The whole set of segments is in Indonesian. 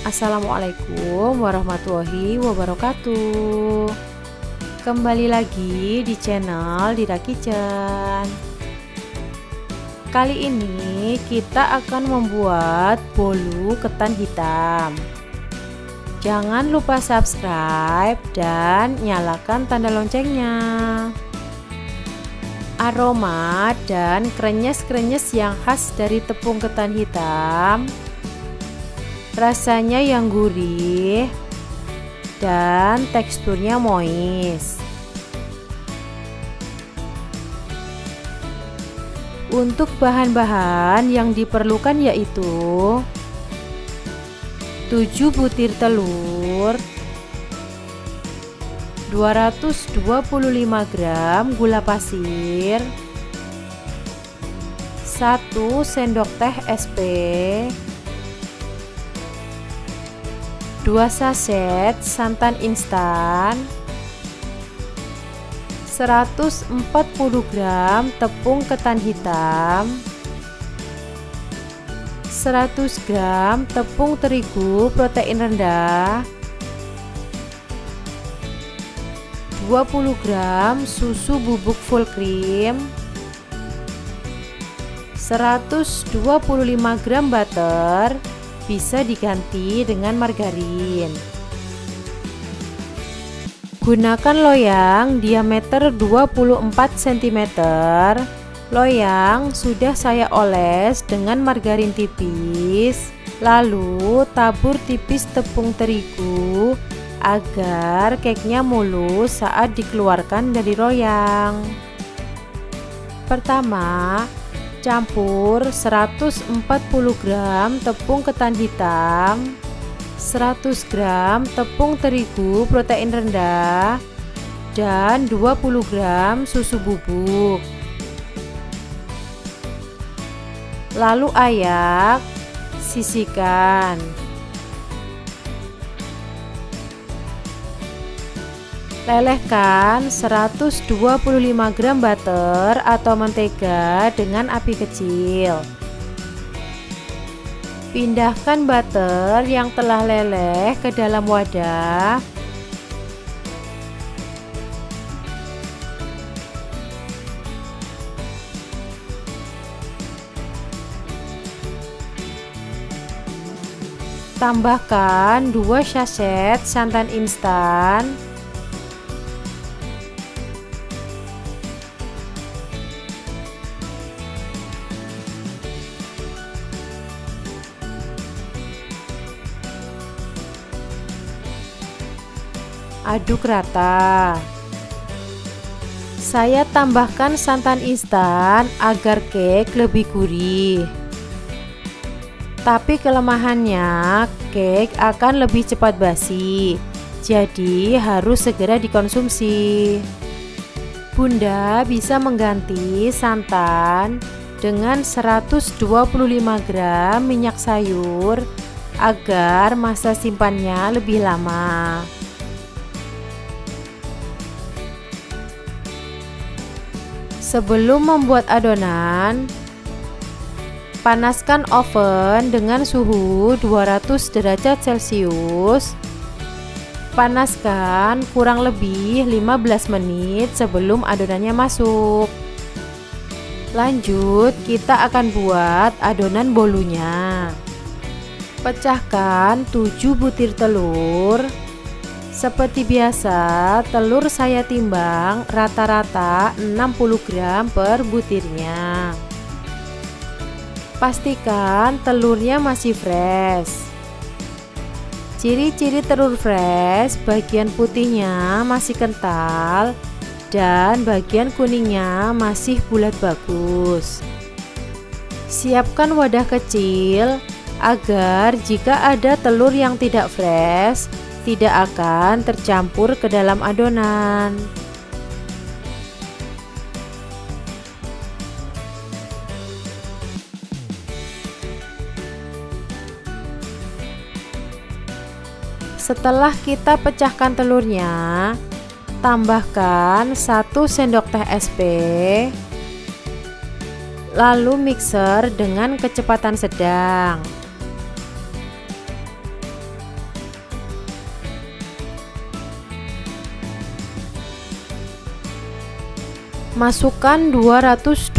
Assalamualaikum warahmatullahi wabarakatuh. Kembali lagi di channel Dira Kitchen. Kali ini kita akan membuat bolu ketan hitam. Jangan lupa subscribe dan nyalakan tanda loncengnya. Aroma dan krenyes-krenyes yang khas dari tepung ketan hitam, rasanya yang gurih dan teksturnya moist. Untuk bahan-bahan yang diperlukan yaitu 7 butir telur, 225 gram gula pasir, 1 sendok teh SP, 2 saset santan instan, 140 gram tepung ketan hitam, 100 gram tepung terigu protein rendah, 20 gram susu bubuk full cream, 125 gram butter, bisa diganti dengan margarin. Gunakan loyang diameter 24 cm. Loyang sudah saya oles dengan margarin tipis, lalu tabur tipis tepung terigu agar cake-nya mulus saat dikeluarkan dari loyang. Pertama, campur 140 gram tepung ketan hitam, 100 gram tepung terigu protein rendah, dan 20 gram susu bubuk. Lalu ayak, sisihkan. Lelehkan 125 gram butter atau mentega dengan api kecil. Pindahkan butter yang telah leleh ke dalam wadah. Tambahkan 2 saset santan instan, aduk rata. Saya tambahkan santan instan agar cake lebih gurih. Tapi kelemahannya, cake akan lebih cepat basi, jadi harus segera dikonsumsi. Bunda bisa mengganti santan dengan 125 gram minyak sayur agar masa simpannya lebih lama. Sebelum membuat adonan, panaskan oven dengan suhu 200 derajat Celcius. Panaskan kurang lebih 15 menit sebelum adonannya masuk. Lanjut, kita akan buat adonan bolunya. Pecahkan 7 butir telur. Seperti biasa, telur saya timbang rata-rata 60 gram per butirnya. Pastikan telurnya masih fresh. Ciri-ciri telur fresh, bagian putihnya masih kental dan bagian kuningnya masih bulat bagus. Siapkan wadah kecil agar jika ada telur yang tidak fresh, tidak akan tercampur ke dalam adonan. Setelah kita pecahkan telurnya, tambahkan 1 sendok teh SP, lalu mixer dengan kecepatan sedang. Masukkan 225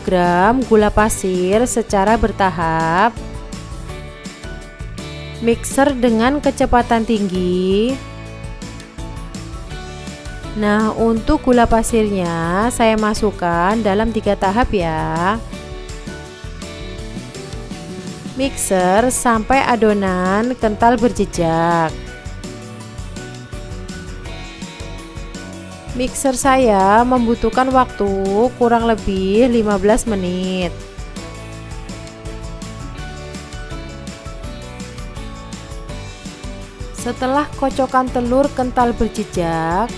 gram gula pasir secara bertahap. Mixer dengan kecepatan tinggi. Nah, untuk gula pasirnya saya masukkan dalam 3 tahap ya. Mixer sampai adonan kental berjejak. Mixer saya membutuhkan waktu kurang lebih 15 menit. Setelah kocokan telur kental berjejak,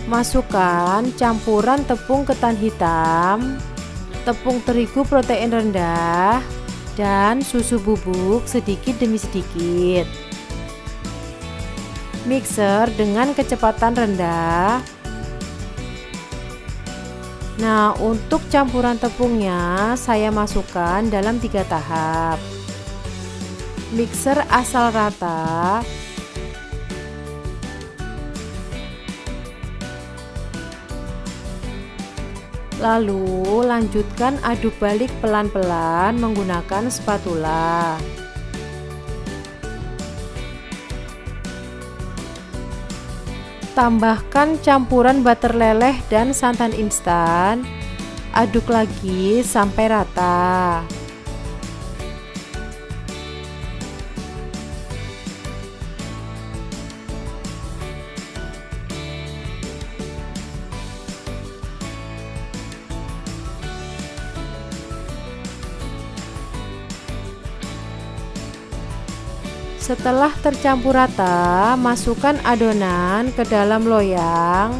masukkan campuran tepung ketan hitam, tepung terigu protein rendah, dan susu bubuk sedikit demi sedikit. Mixer dengan kecepatan rendah. Nah, untuk campuran tepungnya saya masukkan dalam 3 tahap. Mixer asal rata. Lalu lanjutkan aduk balik pelan-pelan menggunakan spatula. Tambahkan campuran butter leleh dan santan instan. Aduk lagi sampai rata. Setelah tercampur rata, masukkan adonan ke dalam loyang.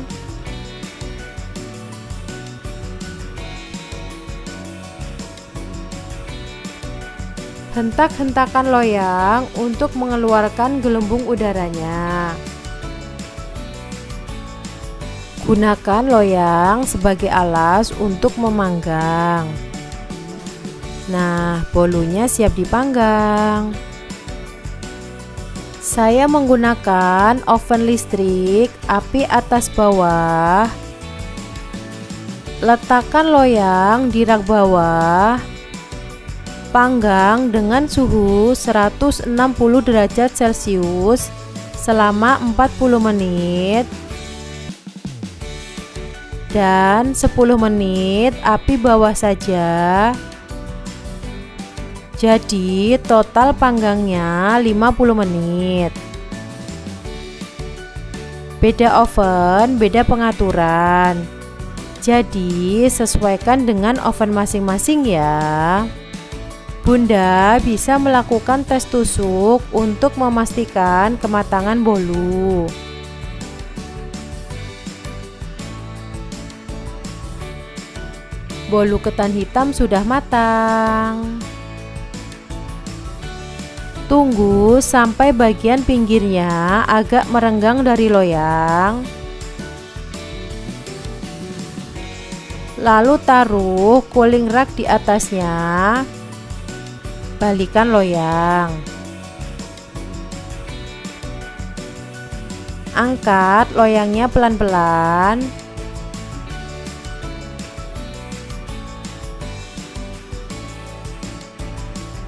Hentak-hentakan loyang untuk mengeluarkan gelembung udaranya. Gunakan loyang sebagai alas untuk memanggang. Nah, bolunya siap dipanggang. Saya menggunakan oven listrik, api atas bawah. Letakkan loyang di rak bawah. Panggang dengan suhu 160 derajat Celcius selama 40 menit. Dan 10 menit api bawah saja. Jadi total panggangnya 50 menit. Beda oven, beda pengaturan. Jadi sesuaikan dengan oven masing-masing ya. Bunda bisa melakukan tes tusuk untuk memastikan kematangan bolu. Bolu ketan hitam sudah matang. Tunggu sampai bagian pinggirnya agak merenggang dari loyang. Lalu taruh cooling rack di atasnya. Balikan loyang. Angkat loyangnya pelan-pelan.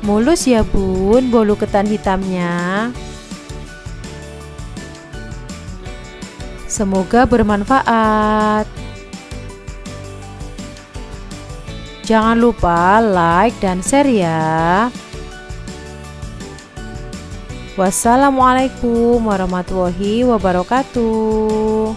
Mulus ya bun bolu ketan hitamnya. Semoga bermanfaat. Jangan lupa like dan share ya. Wassalamualaikum warahmatullahi wabarakatuh.